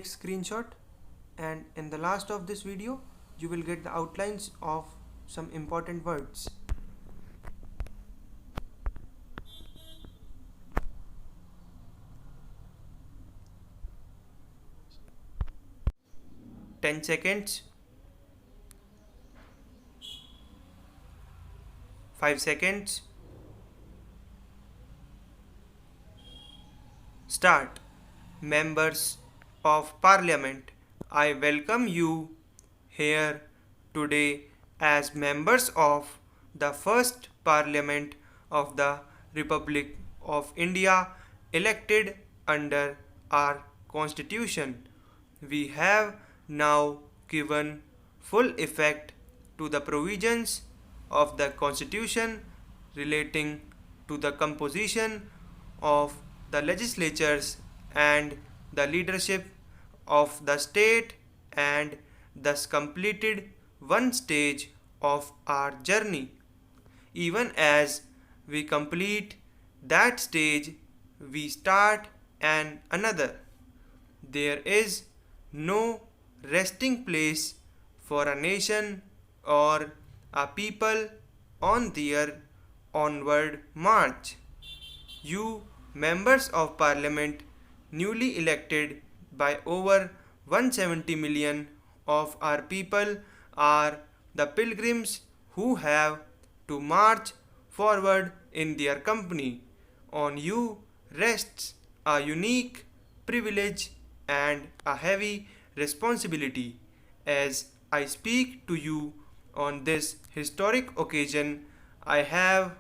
take screenshot, and in the last of this video you will get the outlines of some important words. 10 seconds, 5 seconds, start. Members of Parliament, I welcome you here today as members of the first Parliament of the Republic of India elected under our Constitution. We have now given full effect to the provisions of the Constitution relating to the composition of the legislatures and the leadership of the state, and thus completed one stage of our journey. Even as we complete that stage, we start another. There is no resting place for a nation or a people on their onward march. You, members of parliament, newly elected by over 170 million of our people, are the pilgrims who have to march forward in their company. On you rests a unique privilege and a heavy responsibility. As I speak to you on this historic occasion, I have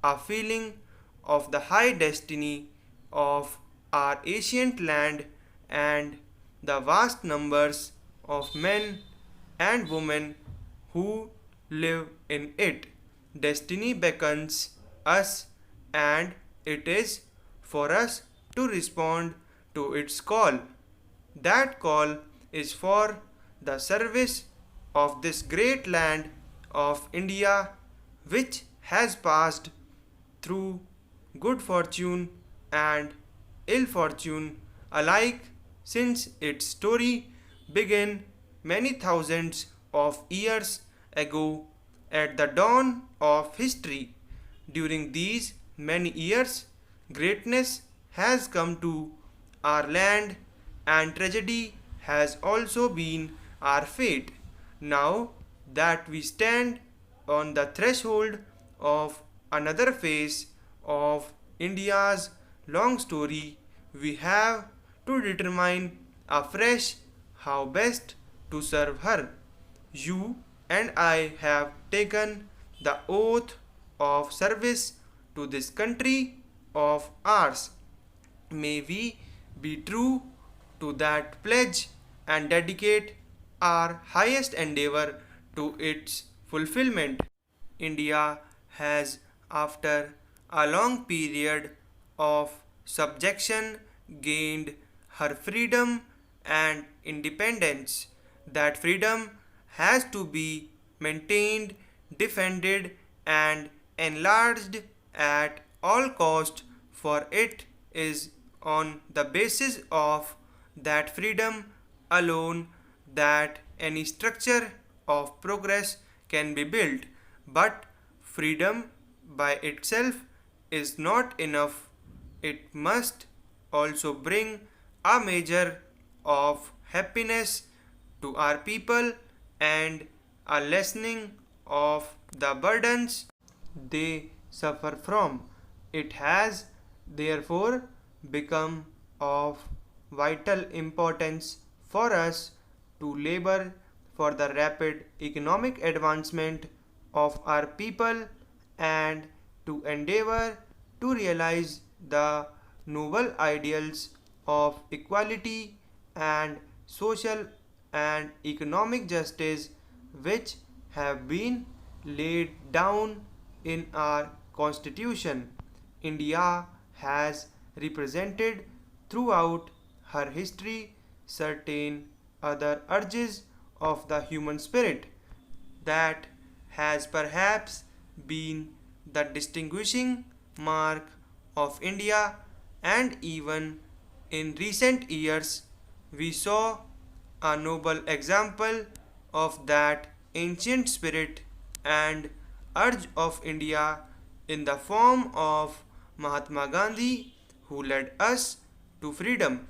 a feeling of the high destiny of our ancient land and the vast numbers of men and women who live in it. Destiny beckons us, and it is for us to respond to its call. That call is for the service of this great land of India, which has passed through good fortune and ill fortune alike since its story began many thousands of years ago at the dawn of history. During these many years, greatness has come to our land, and tragedy has also been our fate. Now that we stand on the threshold of another phase of India's long story, we have to determine afresh how best to serve her. You and I have taken the oath of service to this country of ours. May we be true to that pledge and dedicate our highest endeavor to its fulfillment. India has, after a long period of subjection, gained her freedom and independence. That freedom has to be maintained, defended, and enlarged at all cost, for it is on the basis of that freedom alone that any structure of progress can be built. But freedom by itself is not enough. It must also bring a measure of happiness to our people and a lessening of the burdens they suffer from. It has therefore become of vital importance for us to labor for the rapid economic advancement of our people and to endeavor to realize the noble ideals of equality and social and economic justice which have been laid down in our constitution. India has represented throughout her history certain other urges of the human spirit that has perhaps been the distinguishing mark of India, and even in recent years we saw a noble example of that ancient spirit and urge of India in the form of Mahatma Gandhi, who led us to freedom.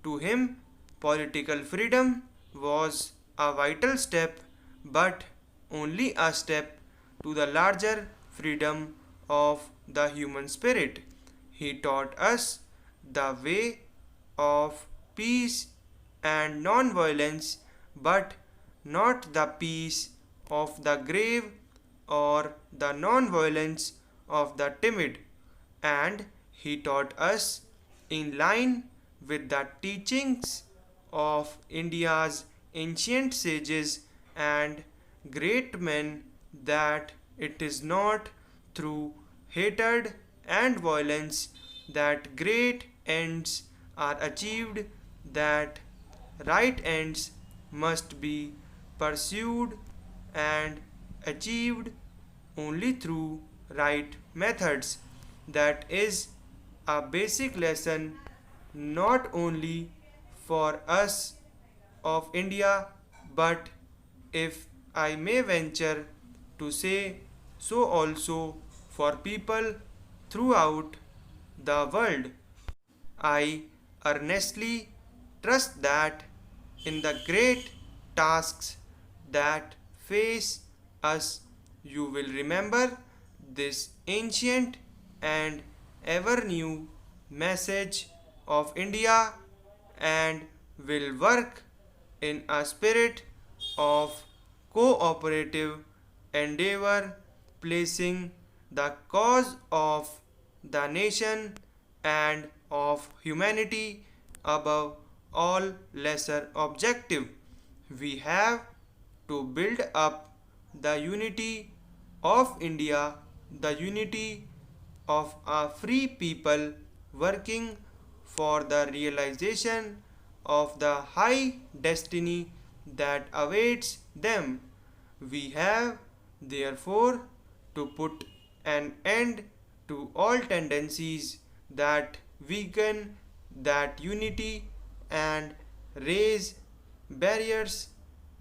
To him, political freedom was a vital step, but only a step to the larger freedom of the human spirit. He taught us the way of peace and non-violence, but not the peace of the grave or the non-violence of the timid. And he taught us, in line with the teachings of India's ancient sages and great men, that it is not through hatred and violence that great ends are achieved, that right ends must be pursued and achieved only through right methods. That is a basic lesson not only for us of India, but if I may venture to say so, also for people throughout the world. I earnestly trust that in the great tasks that face us, you will remember this ancient and ever new message of India and will work in a spirit of cooperative endeavor, placing the cause of the nation and of humanity above all lesser objective. We have to build up the unity of India, the unity of a free people working for the realization of the high destiny that awaits them. We have therefore to put an end to all tendencies that weaken that unity and raise barriers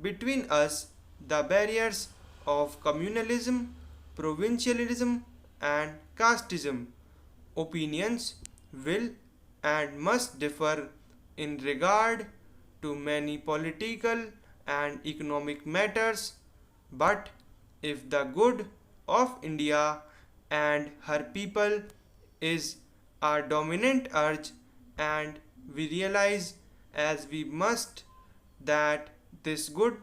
between us, the barriers of communalism, provincialism, and casteism. Opinions will and must differ in regard to many political and economic matters, but if the good of India and her people is our dominant urge, and we realize as we must that this good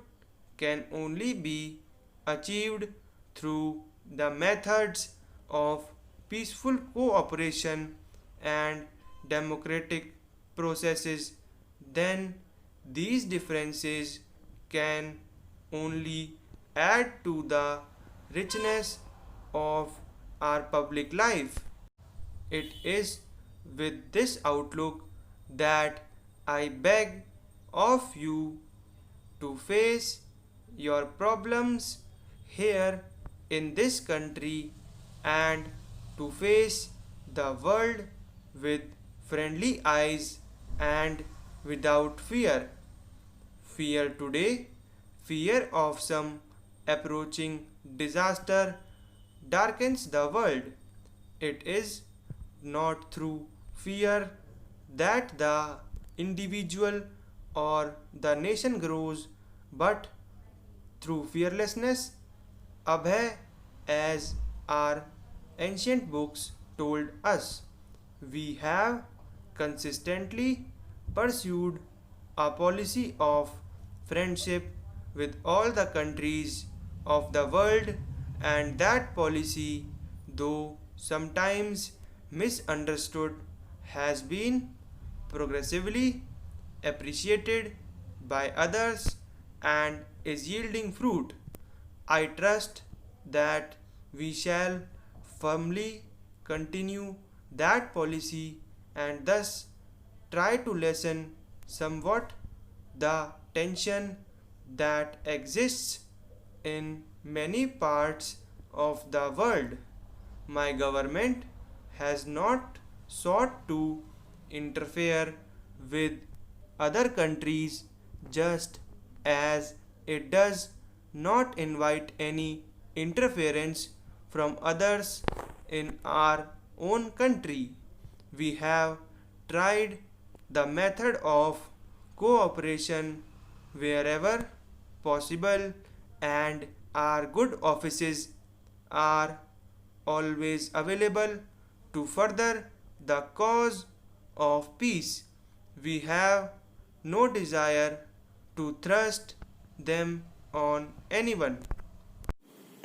can only be achieved through the methods of peaceful cooperation and democratic processes, then these differences can only add to the richness of our public life. It is with this outlook that I beg of you to face your problems here in this country and to face the world with friendly eyes and without fear. Fear today, fear of some approaching disaster darkens the world. It is not through fear that the individual or the nation grows, but through fearlessness, Abhay, as our ancient books told us. We have consistently pursued a policy of friendship with all the countries of the world, and that policy, though sometimes misunderstood, has been progressively appreciated by others and is yielding fruit. I trust that we shall firmly continue that policy and thus try to lessen somewhat the tension that exists in many parts of the world. My government has not sought to interfere with other countries, just as it does not invite any interference from others in our own country. We have tried the method of cooperation wherever possible, and our good offices are always available to further the cause of peace. We have no desire to thrust them on anyone.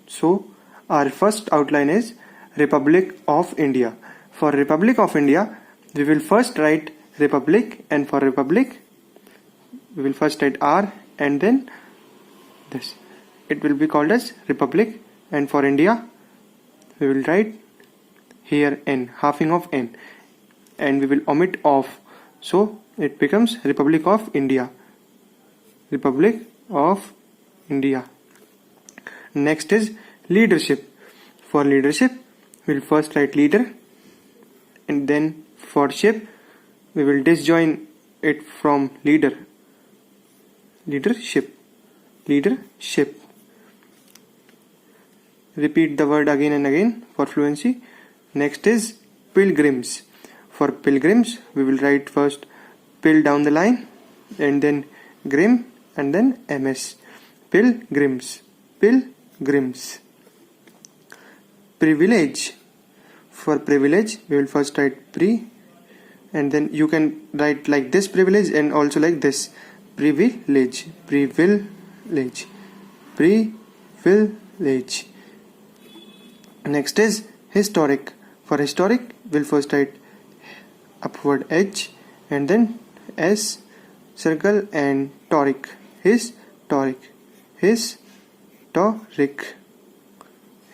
So, our first outline is Republic of India. For Republic of India, we will first write Republic, and for Republic, we will first write R and then this. It will be called as Republic, and for India, we will write here N, halving of N, and we will omit off. So, it becomes Republic of India. Republic of India. Next is leadership. For leadership, we will first write leader, and then for ship, we will disjoin it from leader. Leadership. Leadership. Repeat the word again and again for fluency. Next is pilgrims. For pilgrims, we will write first pill down the line, and then grim, and then ms. Pilgrims. Pilgrims. Privilege. For privilege, we will first write pre, and then you can write like this privilege and also like this. Privilege. Privilege. Privilege. Next is historic. For historic, we will first write upward H and then S, circle, and toric. Historic. Historic.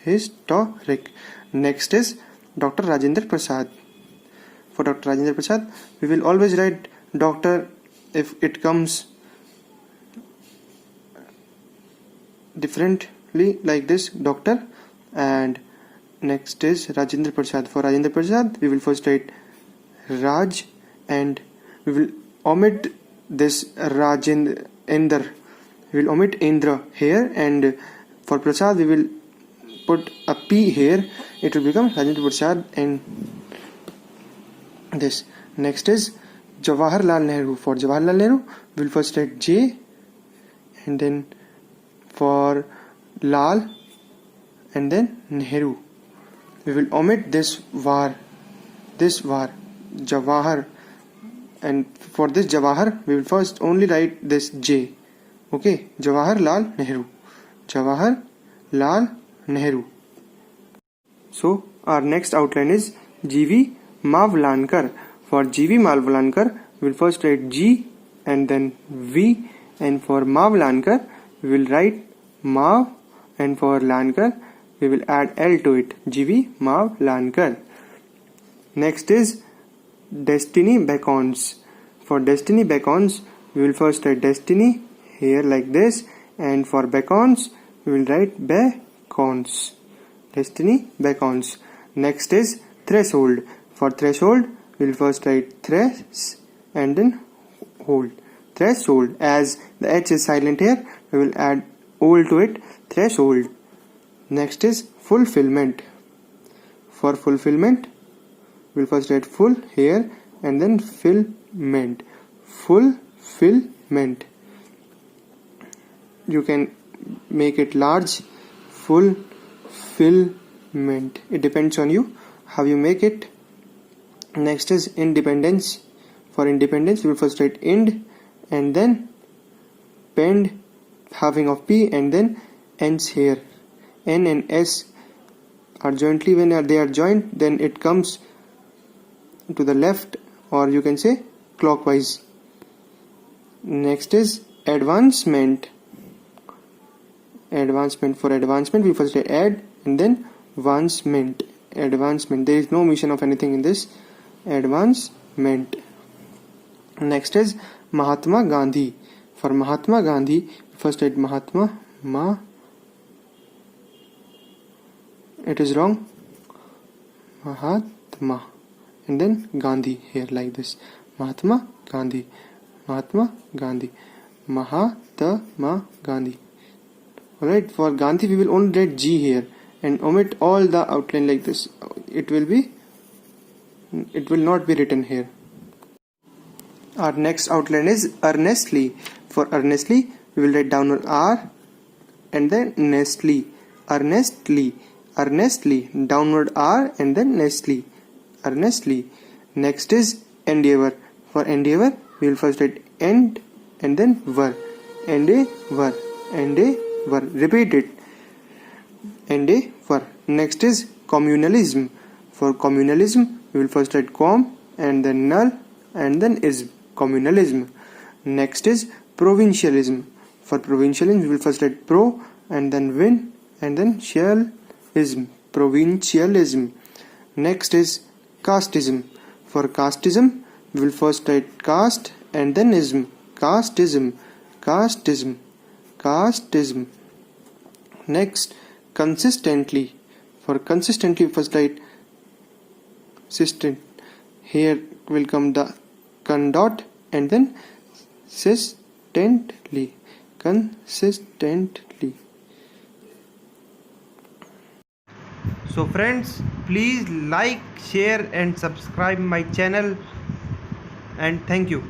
Historic. Next is Dr. Rajendra Prasad. For Dr. Rajendra Prasad, we will always write doctor if it comes differently like this, doctor. And next is Rajendra Prasad. For Rajendra Prasad, we will first write Raj, and we will omit this Rajendra. We will omit Indra here, and for Prasad we will put a P here. It will become Rajendra Prasad, and this. Next is Jawaharlal Nehru. For Jawaharlal Nehru, we will first write J, and then for Lal, and then Nehru, we will omit this var, Jawahar, and for this Jawahar, we will first only write this J. Okay, Jawaharlal Nehru. Jawaharlal Nehru. So, our next outline is G.V. Mavlankar. For G.V. Mavlankar, we will first write G and then V, and for Mavlankar, we will write Mav, and for Lankar, we will add L to it. G.V. Mavlankar. Next is Destiny Beacons. For Destiny Beacons, we will first write Destiny here like this, and for Beacons, we will write Beacons. Destiny Beacons. Next is Threshold. For Threshold, we will first write Thres and then hold. Threshold. As the H is silent here, we will add O to it. Threshold. Next is Fulfillment. For Fulfillment, we will first write full here and then fillment. Fulfillment. You can make it large. Fulfillment. It depends on you how you make it. Next is Independence. For Independence, we will first write Ind and then Pend, halving of P, and then ends here. N and S are jointly, when they are joined, then it comes to the left, or you can say clockwise. Next is Advancement. Advancement. For advancement, we first add and then advancement. Advancement. There is no mission of anything in this. Advancement. Next is Mahatma Gandhi. For Mahatma Gandhi, first add Mahatma. It is wrong. Mahatma and then Gandhi here like this. Mahatma Gandhi. Mahatma Gandhi. Mahatma Gandhi. Alright, for Gandhi we will only write G here and omit all the outline like this. It will not be written here. Our next outline is earnestly. For earnestly, we will write downward R and then nestly. Earnestly, earnestly, downward R and then nestly. Earnestly. Next is endeavor. For endeavor, we will first write end and then ver. Endeavor, endeavor. Repeat it. Endeavor. Next is communalism. For communalism, we will first write com and then null and then ism. Communalism. Next is provincialism. For provincialism, we will first write pro and then win and then shalism. Provincialism. Next is casteism. For casteism, we will first write caste and then ism. Casteism. Casteism. Casteism. Next, consistently. For consistently, first write consistent. Here will come the con dot and then consistently. Consistently. So friends, please like, share and subscribe my channel, and thank you.